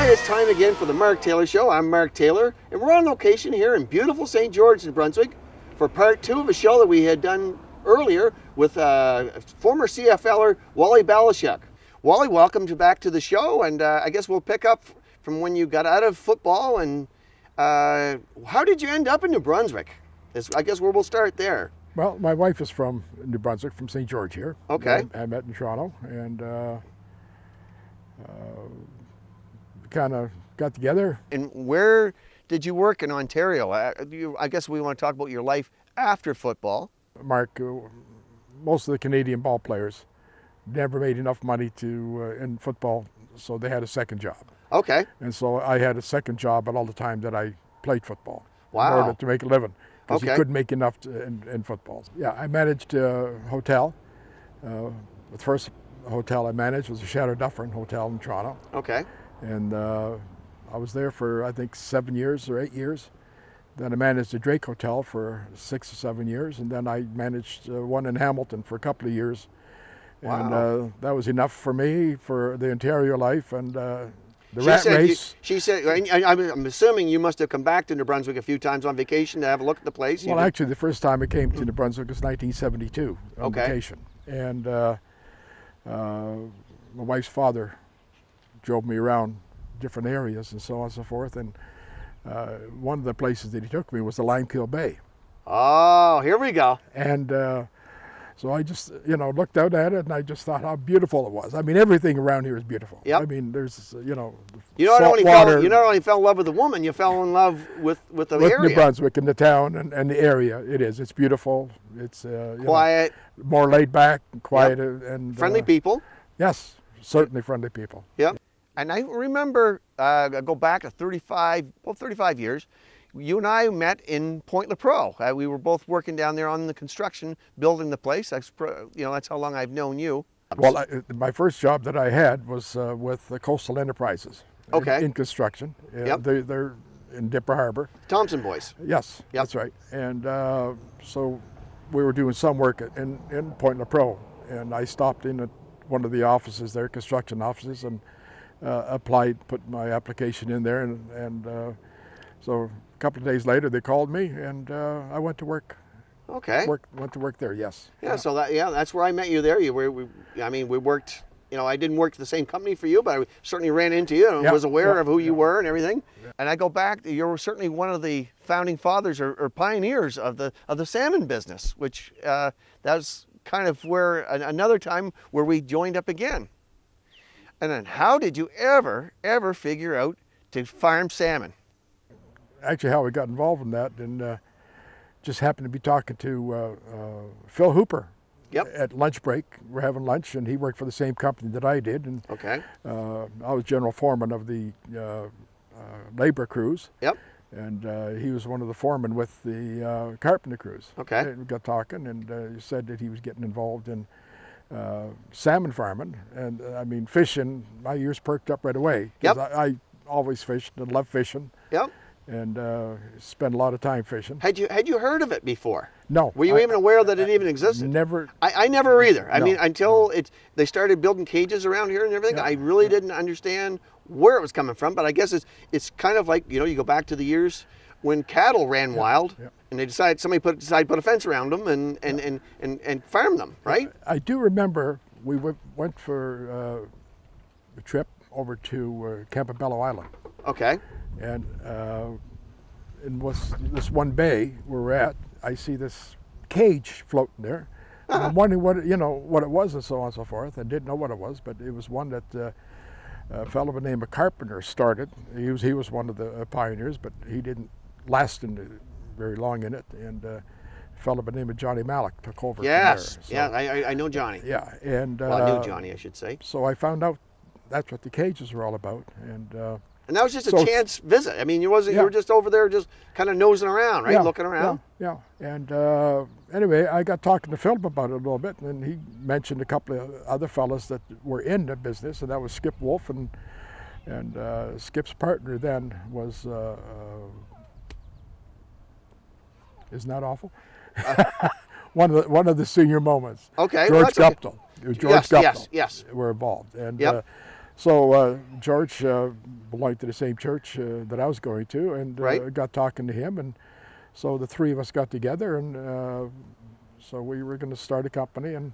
Hi, it's time again for the Mark Taylor Show. I'm Mark Taylor, and we're on location here in beautiful St. George, New Brunswick, for part 2 of a show that we had done earlier with former CFLer Wally Balasiuk. Wally, welcome back to the show, and I guess we'll pick up from when you got out of football, and how did you end up in New Brunswick? I guess where we'll start there. Well, my wife is from New Brunswick, from St. George here. Okay. I met in Toronto, and kind of got together. And where did you work in Ontario? I guess we want to talk about your life after football. Mark, most of the Canadian ball players never made enough money in football, so they had a second job. Okay. And so I had a second job at all the time that I played football. Wow. In order to make a living, because Okay. you couldn't make enough in football. Yeah, I managed a hotel. The first hotel I managed was a Shadow Dufferin Hotel in Toronto. Okay. And I was there for, I think, 7 years or 8 years. Then I managed the Drake Hotel for 6 or 7 years, and then I managed one in Hamilton for a couple of years. Wow. And that was enough for me for the Ontario life and the rat race. She said, I'm assuming you must have come back to New Brunswick a few times on vacation to have a look at the place. Well, actually, the first time I came to New Brunswick was 1972 on vacation. And my wife's father drove me around different areas and so on and so forth. And one of the places that he took me was the Limekill Bay. Oh, here we go. And so I just, looked out at it, and I just thought how beautiful it was. I mean, everything around here is beautiful. Yep. I mean, there's, You not salt only water. you not only fell in love with the woman, you fell in love with the area. New Brunswick and the town and the area. It is. It's beautiful. It's Quiet, more laid back, and quiet, Yep. and friendly people. Yes, certainly friendly people. Yep. And I remember, go back to 35 years, you and I met in Point Lepreau. We were both working down there on the construction, building the place. That's how long I've known you. Well, my first job that I had was with the Coastal Enterprises. Okay. In construction. Yep. They're in Dipper Harbor. Thompson Boys. Yes, Yep. that's right. And so we were doing some work in Point Lepreau, and I stopped in at one of the offices there, construction offices, and applied, put my application in there, and so a couple of days later they called me, and I went to work. Okay. Went to work there. Yes. Yeah. So that's where I met you there. We worked. I didn't work for the same company for you, but I certainly ran into you and was aware of who you were and everything. Yeah. And I go back. You're certainly one of the founding fathers or pioneers of the salmon business, which that was kind of where another time where we joined up again. And then, how did you ever figure out to farm salmon? Actually, how we got involved in that, and just happened to be talking to Phil Hooper. Yep. At lunch break. We're having lunch, and he worked for the same company that I did. And okay. I was general foreman of the labor crews. Yep. And he was one of the foremen with the carpenter crews. Okay. And we got talking, and he said that he was getting involved in salmon farming, and I mean fishing. My ears perked up right away. Yep. I always fished and loved fishing. Yep. And spent a lot of time fishing. Had you heard of it before? No. Were you even aware that it even existed? Never. I never either. I No. mean, until they started building cages around here and everything, I really didn't understand where it was coming from. But I guess it's kind of like, you go back to the years when cattle ran wild, and they somebody put a fence around them and farm them, right? I do remember we went for a trip over to Campobello Island. Okay. And in this one bay where we're at, I see this cage floating there. And I'm wondering what it was and so on and so forth. I didn't know what it was, but it was one that a fellow by the name of Carpenter started. He was one of the pioneers, but he didn't last very long in it. And a fellow by the name of Johnny Malik took over. Yes. From there. So, I know Johnny. Yeah. And I knew Johnny, I should say. So I found out that's what the cages were all about. And that was just a chance visit. I mean, you were just over there, just kind of nosing around, right? Looking around. Yeah. And anyway, I got talking to Philip about it a little bit, and he mentioned a couple of other fellas that were in the business, and that was Skip Wolf, and Skip's partner then was, isn't that awful? One of the senior moments. Okay. George Guptill. It was George Guptill. Yes. Were involved, and So George belonged to the same church that I was going to, and Right. got talking to him, and so the three of us got together, and so we were going to start a company, and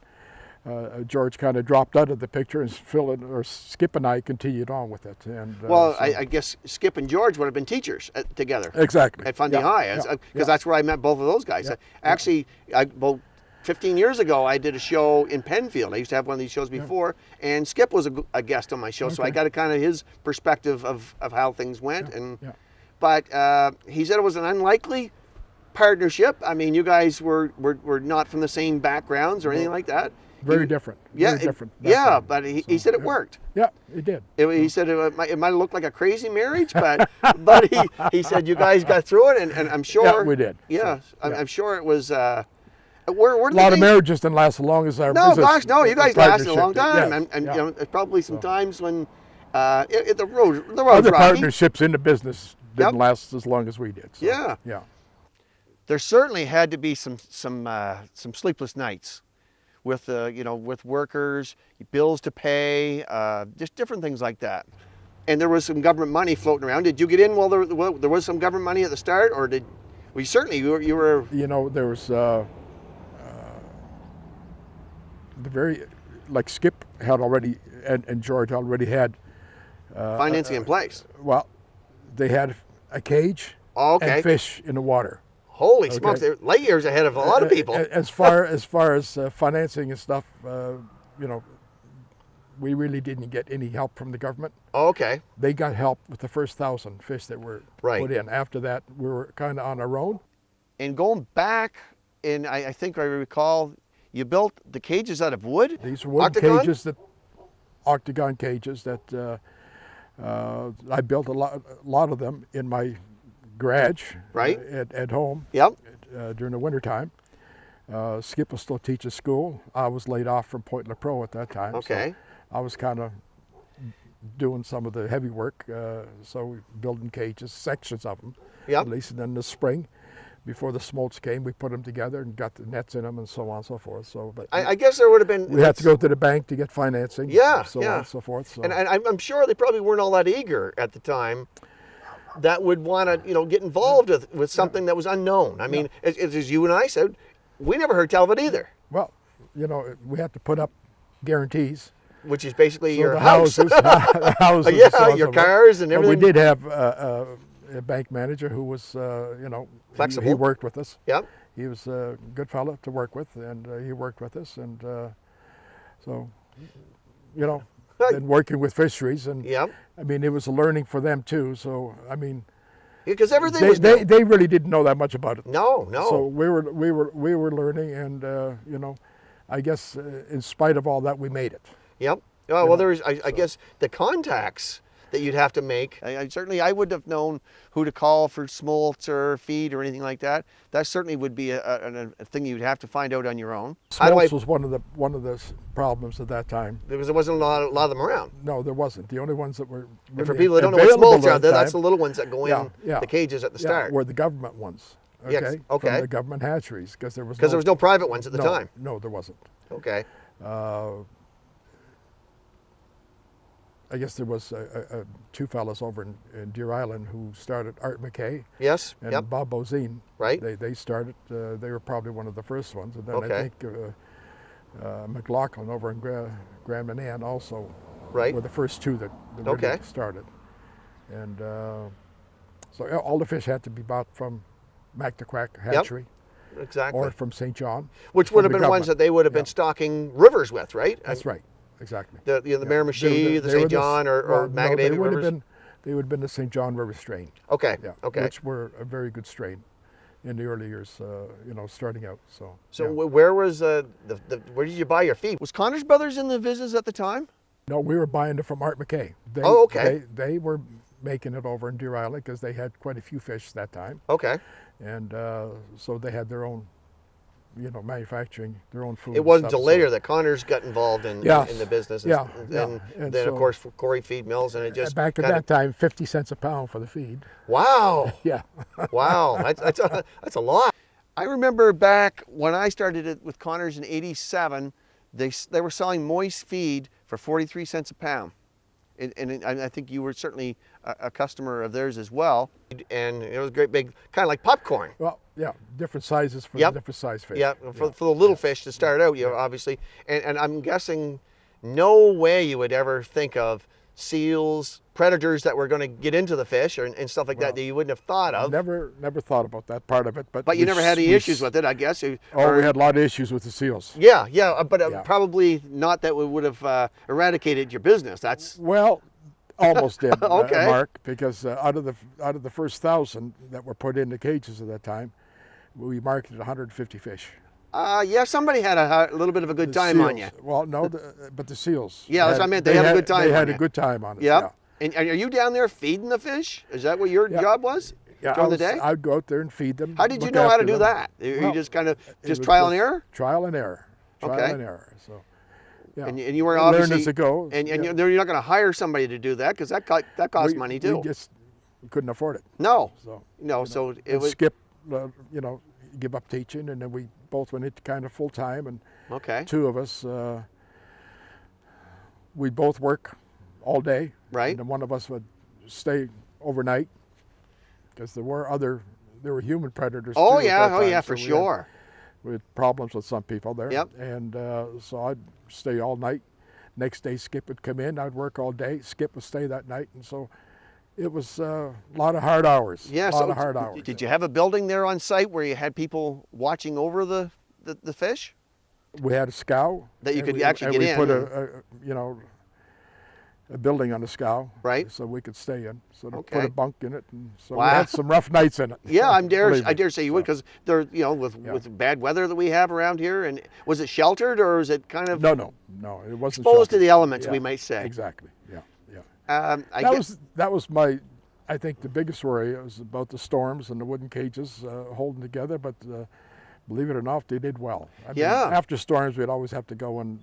George kind of dropped out of the picture, and Skip and I continued on with it. And Well, so, I guess Skip and George would have been teachers together exactly at Fundy Yeah, High, because yeah, yeah. that's where I met both of those guys. Yeah, Actually, about 15 years ago, I did a show in Penfield. I used to have one of these shows before, and Skip was a guest on my show, so I Okay. got a kind of his perspective of how things went. Yeah. But he said it was an unlikely partnership. I mean, you guys were not from the same backgrounds or anything like that. Very different. Yeah, Very different. yeah, background. but he So, said it yeah. worked. Yeah, it did. He said it might have looked like a crazy marriage, but he said you guys got through it, and I'm sure. Yeah, we did. Yeah, So, I'm yeah. sure it was. Where A did lot they- of marriages didn't last as long as our No, business. gosh, no, you guys lasted a long partnership time, did, yes, and yeah. you know, there's probably some So. times when the road's Other rocky. partnerships in the business didn't Yep. last as long as we did. So, Yeah. Yeah. There certainly had to be some sleepless nights with with workers, bills to pay, just different things like that. And there was some government money floating around. Did you get in while there was some government money at the start, or did we? Certainly, you were. You know, there was like Skip had already, and George already had. Financing in place. Well, they had a cage Oh, okay. and fish in the water. Holy smokes! They're light years ahead of a lot of people. As far as financing and stuff, you know, we really didn't get any help from the government. Oh, okay. They got help with the first 1,000 fish that were Right. put in. After that, we were kind of on our own. And going back, I think I recall, you built the cages out of wood. These were wooden Octagon? cages, octagon cages that I built a lot of them in my garage, Right. at home. Yep. During the wintertime. Skip was still teaching school. I was laid off from Point La Pro at that time. Okay. So I was kind of doing some of the heavy work. So we building cages, sections of them, Yep. at least. And then the spring, before the smolts came, we put them together and got the nets in them and so on and so forth. So, but I guess there would have been. we had to go to the bank to get financing. Yeah, so yeah. on and so forth. So. And I'm sure they probably weren't all that eager at the time that would want to, get involved with something that was unknown. I mean, as you and I said, we never heard tell of it either, Well, we had to put up guarantees. which is basically So your the house. houses, the houses, Yeah, and so on and your so forth. cars and But everything. we did have a bank manager who was, Flexible. He worked with us. Yep. He was a good fellow to work with, and he worked with us, and so, been working with fisheries, and Yep. I mean, it was a learning for them too. So I mean, Because everything they, was they, new. they really didn't know that much about it. No, no. So we were learning, and I guess in spite of all that, we made it. Yep. Oh, well, there's, I guess, the contacts that you'd have to make. Certainly, I wouldn't have known who to call for smolts or feed or anything like that. That certainly would be a thing you'd have to find out on your own. How do Smolts was one of the problems at that time. Because there wasn't a lot of them around. No, there wasn't. The only ones that were And really for people that don't know what available smolts at are, that that's the time, little ones that go in yeah. the cages at the yeah, start. were the government ones. Okay. Yes, okay. From the government hatcheries, because there was Because there was no private ones at the no, time. No, there wasn't. Okay. I guess there was two fellas over in Deer Island who started, Art McKay Yes. and Yep. Bob Bozine. Right. They started. They were probably one of the first ones, and then Okay. I think McLaughlin over in Grand Manan also Right. were the first two that really Okay. started. And so all the fish had to be bought from Mactaquac Hatchery Exactly. or from St. John. Which from would have the been ones government. that they would have been stocking rivers with, right? That's right. Exactly. The Yeah. Miramichi, the They were St. John, or no, Magadated they would have rivers. been. They would have been the St. John River strain. Okay. Yeah. Okay. Which were a very good strain in the early years. Starting out. So. So yeah. where was where did you buy your feed? Was Connors Brothers in the business at the time? No, we were buying it from Art McKay. They, Oh, okay. They were making it over in Deer Island because they had quite a few fish that time, Okay. and so they had their own, manufacturing their own food. It and wasn't stuff, until so- later that Connors got involved in Yes. the business. Yeah, And yeah. then, And then of so- course, for Corey Feed Mills, and it just Back at kinda- that time, 50 cents a pound for the feed. Wow. Yeah. Wow. That's a lot. I remember back when I started it with Connors in '87, they were selling moist feed for 43 cents a pound. and I think you were certainly a customer of theirs as well. And it was great big, kind of like popcorn. Well, yeah, different sizes for the different size fish. Yeah, for the little fish to start out, obviously. And I'm guessing no way you would ever think of seals, predators that were going to get into the fish and stuff like that you wouldn't have thought of. Never thought about that part of it. But you never had any issues with it, I guess. We had a lot of issues with the seals. Yeah, but probably not that we would have eradicated your business. That's well, almost did, okay. Mark, because out of the first 1,000 that were put in the cages at that time, we marketed 150 fish. Yeah, somebody had a little bit of a good time seals. on you. Well, no, but the seals. Yeah, that's what I meant. They had a good time. They had a good time on us. Yep. Yeah. And are you down there feeding the fish? Is that what your job was? Yeah, during the day? I'd go out there and feed them. How did you know how to do that? You just kind of trial and error? Trial and error. Trial and error. So, yeah. And you were obviously learn as it goes. And you're not going to hire somebody to do that because that costs money too. We couldn't afford it. No. So so it was Skip, give up teaching, and then we both went into kind of full time, and two of us, we'd both work all day, right? And then one of us would stay overnight because there were human predators. Oh too yeah, so for sure. We had problems with some people there. Yep. And so I'd stay all night. Next day, Skip would come in. I'd work all day. Skip would stay that night, and so it was a lot of hard hours. Yeah, a lot of hard hours. Did you have a building there on site where you had people watching over the fish? We had a scow that you could actually get in. And we put a building on the scow, right? So we could stay in. So they put a bunk in it, and so wow. we had some rough nights in it. Yeah, I dare say you would, because there, with bad weather that we have around here. And was it sheltered, or is it kind of no, it wasn't exposed sheltered. to the elements, we might say. Exactly. Yeah. That was my, I think, the biggest worry. It was about the storms and the wooden cages holding together. But believe it or not, they did well. I mean, after storms, we'd always have to go and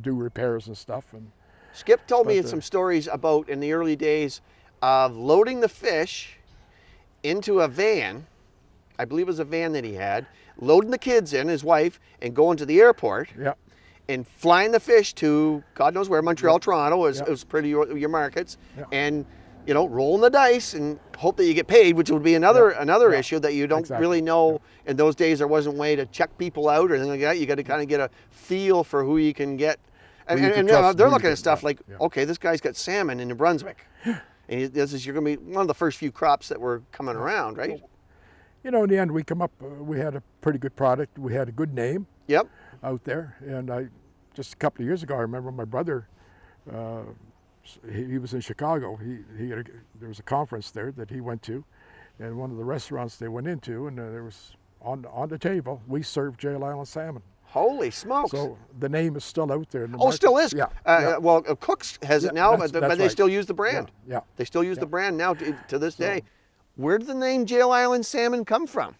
do repairs and stuff. And Skip told me some stories about in the early days of loading the fish into a van. I believe it was a van that he had, loading the kids in, his wife, and going to the airport. Yeah. And flying the fish to God knows where, Montreal, Toronto, it was pretty your markets, and rolling the dice and hope that you get paid, which would be another issue that you don't really know. In those days, there wasn't a way to check people out or anything like that. You got to kind of get a feel for who you can get. And they're looking at stuff like, okay, this guy's got salmon in New Brunswick, and you're going to be one of the first few crops that were coming around, right? In the end, we come up. We had a pretty good product. We had a good name. Yep. Out there, and just a couple of years ago, I remember my brother. He was in Chicago. There was a conference there that he went to, and one of the restaurants they went into, and there was on the table, we served Jail Island salmon. Holy smokes! So the name is still out there. Still is. Yeah. Well, Cook's has it now, but they still use the brand. Yeah. They still use the brand now to this day. Where did the name Jail Island salmon come from?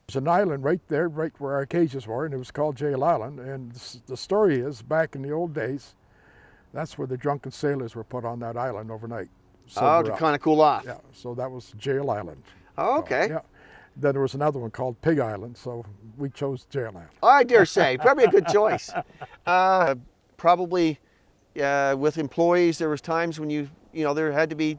There's an island right there, right where our cages were, and it was called Jail Island. And the story is, back in the old days, that's where the drunken sailors were put on that island overnight. To kind of cool off. Yeah, so that was Jail Island. Oh, okay. Yeah. Then there was another one called Pig Island, so we chose Jail Island. I dare say, probably a good choice. Probably with employees, there was times when there had to be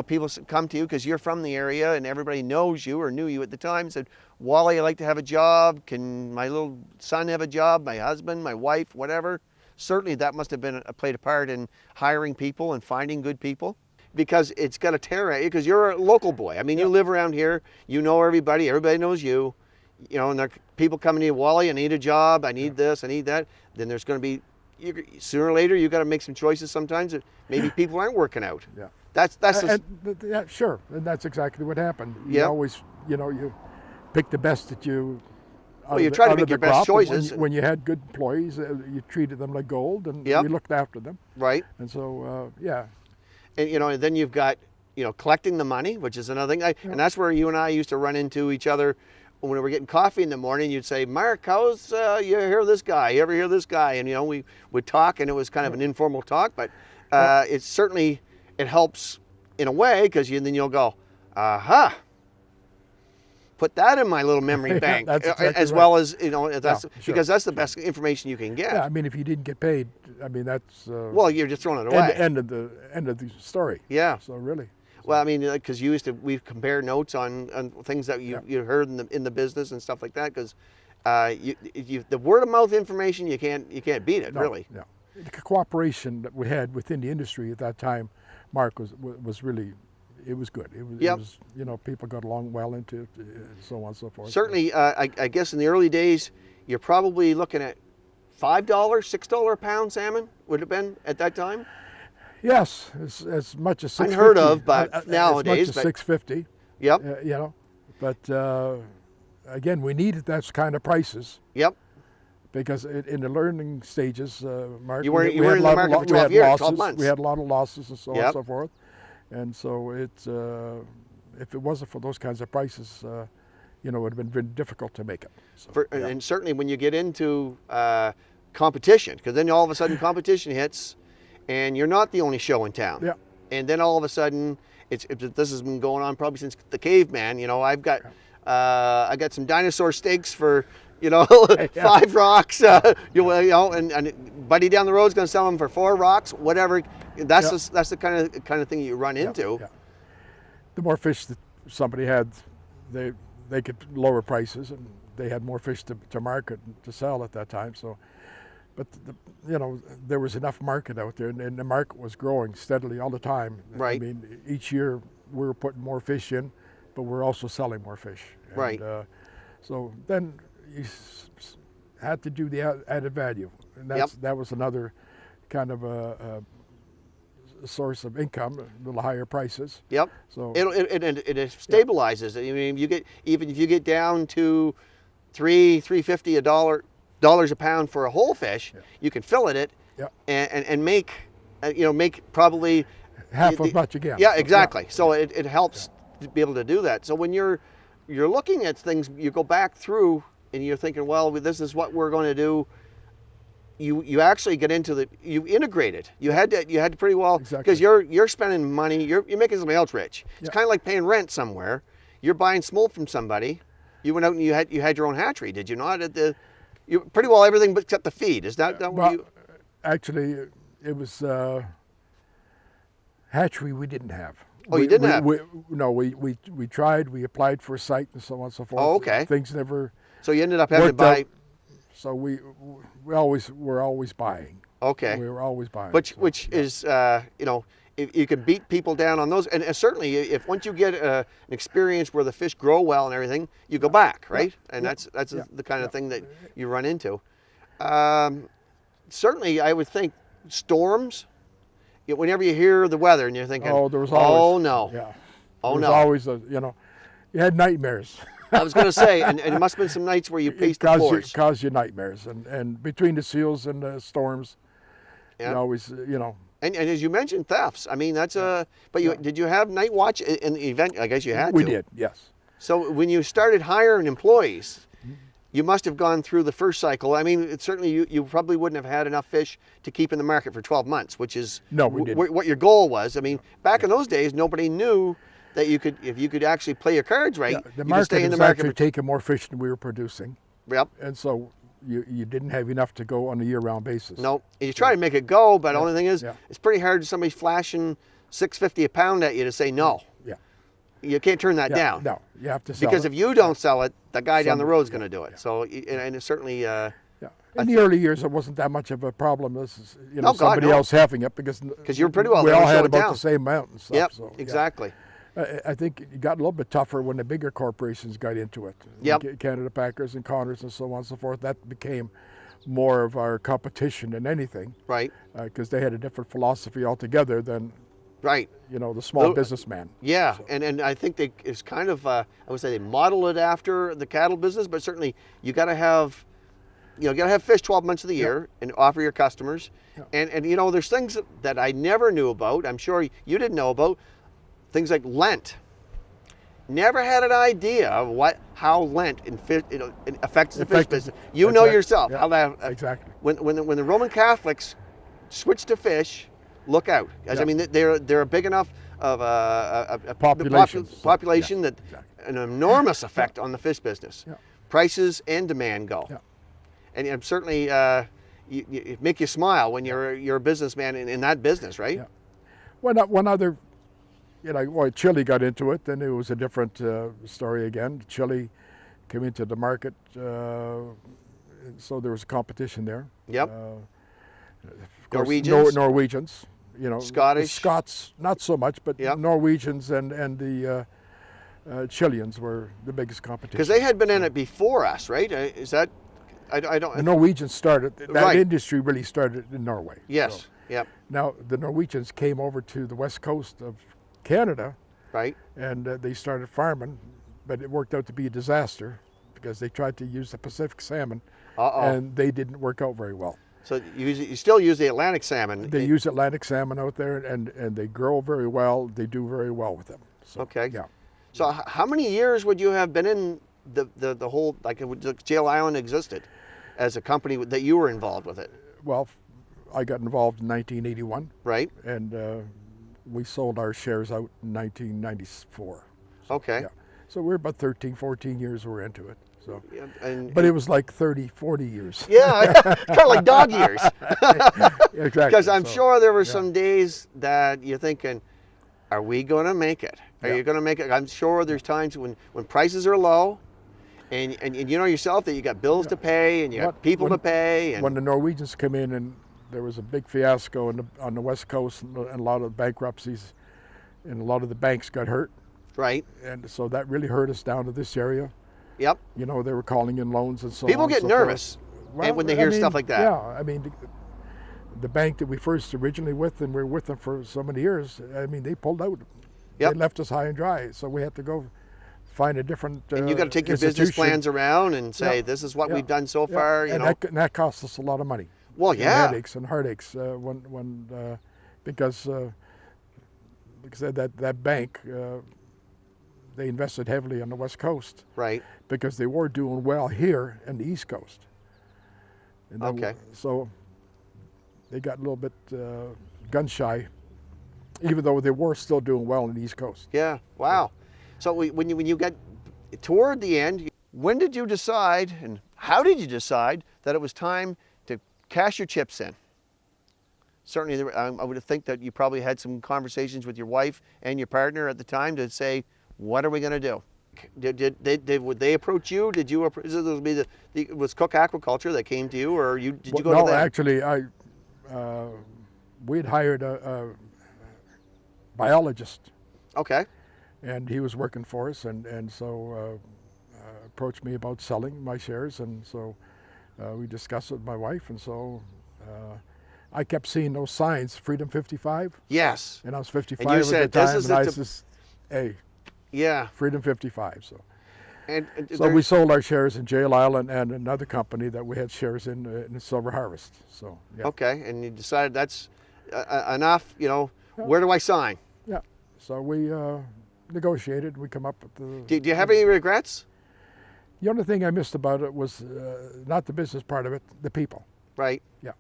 people come to you because you're from the area and everybody knows you or knew you at the time, said, Wally, I'd like to have a job. Can my little son have a job? My husband, my wife, whatever. Certainly that must have played a part in hiring people and finding good people, because it's got to tear at you because you're a local boy. I mean, you live around here, you know everybody knows you, and there are people coming to you, Wally, I need a job, I need this, I need that. Then there's going to be, sooner or later, you got to make some choices sometimes that maybe people aren't working out. Yeah. Sure. And that's exactly what happened. You always, you pick the best that you. Well, you try to make your best choices. When you had good employees, you treated them like gold, and you looked after them. Right. And so, And and then you've got collecting the money, which is another thing. And that's where you and I used to run into each other when we were getting coffee in the morning. You'd say, Mark, how's you hear this guy? You ever hear this guy? And we would talk, and it was kind of an informal talk, but it helps in a way, because then you'll go, aha. put that in my little memory bank, that's exactly as right. well as, you know, that's sure. because that's the best information you can get. Yeah, I mean, if you didn't get paid, I mean, that's Well, you're just throwing it away. end of the story. Yeah. So really. Well, I mean, because we compare notes on things that you heard in the business and stuff like that. Because the word of mouth information, you can't beat it, really. No. The cooperation that we had within the industry at that time, Mark, was really, it was good. It was, you know, people got along well into it, so on and so forth. Certainly, I guess in the early days, you're probably looking at $5, $6 a pound salmon would have been at that time. Yes, as much as $6.50. Unheard of, but nowadays. As much as $6.50. Yep. You know, but again, we needed those kind of prices. Yep. Because in the learning stages, Mark, you were in the market for 12 years, 12 months. We had a lot of losses and so on and so forth. And so if it wasn't for those kinds of prices, you know, it would have been very difficult to make it. So, and certainly when you get into competition, because then all of a sudden competition hits, and you're not the only show in town. Yeah. And then all of a sudden, this has been going on probably since the caveman. You know, I got some dinosaur steaks for, you know, 5 rocks. You know, and buddy down the road is going to sell them for 4 rocks, whatever. That's the kind of thing you run into. Yeah. The more fish that somebody had, they could lower prices, and they had more fish to market to sell at that time. So, but you know, there was enough market out there, and the market was growing steadily all the time. Right. I mean, each year we were putting more fish in, but we're also selling more fish. And, right. So then you had to do the added value, and that was another kind of a source of income, a little higher prices. Yep. So it stabilizes. I mean, even if you get down to $3.50 a pound for a whole fish, you can fillet it and make make probably half as much again. Yeah, exactly. So it helps to be able to do that. So when you're looking at things, you go back through and you're thinking, well, this is what we're going to do. You actually get into you integrate it. You had to pretty well, because you're spending money. You're making somebody else rich. It's kind of like paying rent somewhere. You're buying smolt from somebody. You went out and you had your own hatchery, did you not? You pretty well everything but except the feed. Is that what you? Actually, it was hatchery we didn't have. Oh, you didn't have? No, we tried. We applied for a site and so on and so forth. Oh, okay. Things never. So you ended up having to buy. Out. So we were always buying. Okay. We were always buying. Which is you know, if you can beat people down on those, and certainly if once you get an experience where the fish grow well and everything, you go back, right? And that's the kind of thing that you run into. Certainly, I would think storms. Whenever you hear the weather and you're thinking, oh, there was always, oh no, yeah, oh there was no, always you had nightmares. I was going to say, and it must have been some nights where you paced the floors. It caused you nightmares, and between the seals and the storms, you always, And as you mentioned, thefts. I mean, that's but did you have night watch in the event? I guess you had to. We did, yes. So when you started hiring employees, you must have gone through the first cycle. I mean, certainly you probably wouldn't have had enough fish to keep in the market for 12 months, which is what your goal was. I mean, back in those days, nobody knew that if you could actually play your cards right, the you could stay in the market. Actually taking more fish than we were producing. Yep. And so you didn't have enough to go on a year-round basis. No, and you try to make it go, but the only thing is, it's pretty hard if somebody's flashing $6.50 a pound at you to say no. Yeah. You can't turn that down. No, you have to sell because it. if you don't sell it, the guy down the road is going to do it. So, and it's certainly. In the early years, it wasn't that much of a problem. This is, somebody else having it because you're pretty well. We all had about the same amount and stuff. Yep, so, exactly. I think it got a little bit tougher when the bigger corporations got into it. Yep. Canada Packers and Connors and so on and so forth. That became more of our competition than anything. Right. Because they had a different philosophy altogether than. Right. The small businessman. Yeah, so. and I think it's kind of I would say they model it after the cattle business, but certainly you got to have fish 12 months of the year and offer your customers. Yeah. And there's things that I never knew about. I'm sure you didn't know about. Things like Lent. Never had an idea of how Lent affects the fish business. You know yourself how that exactly. When the Roman Catholics switched to fish, look out. I mean, they're a big enough population Yeah, that exactly. an enormous effect on the fish business. Yeah. Prices and demand go. Yeah. And certainly it make you smile when you're a businessman in that business, right? Yeah. One other, well, Chile got into it, then it was a different story again. Chile came into the market, so there was competition there. Yep. Of course, Norwegians? Norwegians, Scottish? Scots, not so much, but Yep. Norwegians and the Chileans were the biggest competition. Because they had been in it before us, right? Is that, I don't. The Norwegians started, that Right. industry really started in Norway. Yes, So, yep, now, the Norwegians came over to the west coast of Canada, right. and they started farming, but it worked out to be a disaster because they tried to use the Pacific salmon, and they didn't work out very well. So you still use the Atlantic salmon. They use Atlantic salmon out there, and they grow very well. They do very well with them. So, Okay. yeah. So how many years would you have been in the whole, like Jail Island existed as a company that you were involved with it? Well, I got involved in 1981, Right. and we sold our shares out in 1994. So, Okay. yeah. So we're about 13, 14 years we're into it. So, Yeah, but it was like 30, 40 years. yeah, kind of like dog years. Exactly. Because I'm So, sure there were yeah. some days that you're thinking, are we going to make it? Are Yeah. you going to make it? I'm sure there's times when prices are low, and you know yourself that you got bills to pay and you got people to pay. And When the Norwegians come in, and there was a big fiasco on the West Coast, and a lot of bankruptcies, and a lot of the banks got hurt, right. and so that really hurt us down to this area. Yep. They were calling in loans and so People on. get and so forth. nervous when they hear stuff like that. Yeah, I mean, the bank that we first originally with, and we were with them for so many years, I mean, they pulled out. Yep. They left us high and dry, so we had to go find a different And you got to take your business institution. plans around and say, Yeah. this is what Yeah. we've done so Yeah. far. And that cost us a lot of money. Well, And yeah. headaches and heartaches because like I said, that bank, they invested heavily on the West Coast Right. because they were doing well here in the East Coast. And Okay. So they got a little bit gun shy, even though they were still doing well in the East Coast. Yeah. Wow. So when you get toward the end, when did you decide, and how did you decide that it was time to cash your chips in? Certainly, I would think that you probably had some conversations with your wife and your partner at the time to say, what are we going to do? Would they approach you? Did you? Was Cook Aquaculture that came to you, or did you go to them? No, actually, we'd hired a biologist, Okay. and he was working for us, and so approached me about selling my shares, and so we discussed it with my wife, and so I kept seeing those signs, Freedom 55. Yes. And I was 55 And you at said, the time, "This is and I the said, hey, Yeah. Freedom 55. And So we sold our shares in Jail Island and another company that we had shares in Silver Harvest. So yeah. Okay, and you decided that's enough. Where do I sign? Yeah. So we negotiated. We come up with the. Do you have any regrets? The only thing I missed about it was not the business part of it, the people. Right. Yeah.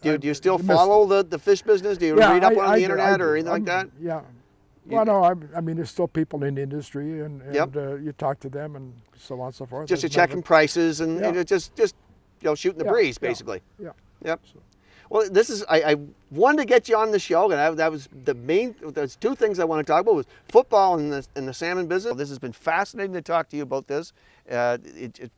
Do you still missed- follow the fish business? Do you read up on the internet or anything like that? Yeah. Well, no, I mean, there's still people in the industry, and Yep. you talk to them and so on and so forth. Just There's checking never- prices and, Yeah. just shooting the Yeah, breeze, yeah, basically. Yeah. Yep. Well, this is I wanted to get you on the show, and that was the main. There's two things I want to talk about: was football and the salmon business. This has been fascinating to talk to you about this. I'm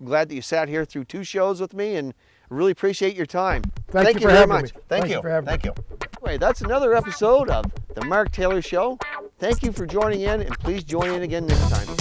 glad that you sat here through 2 shows with me, and really appreciate your time. Thank you for very having much. me. Thank Thank you. you for having Thank me. you. Anyway, that's another episode of the Mark Taylor Show. Thank you for joining in, and please join in again next time.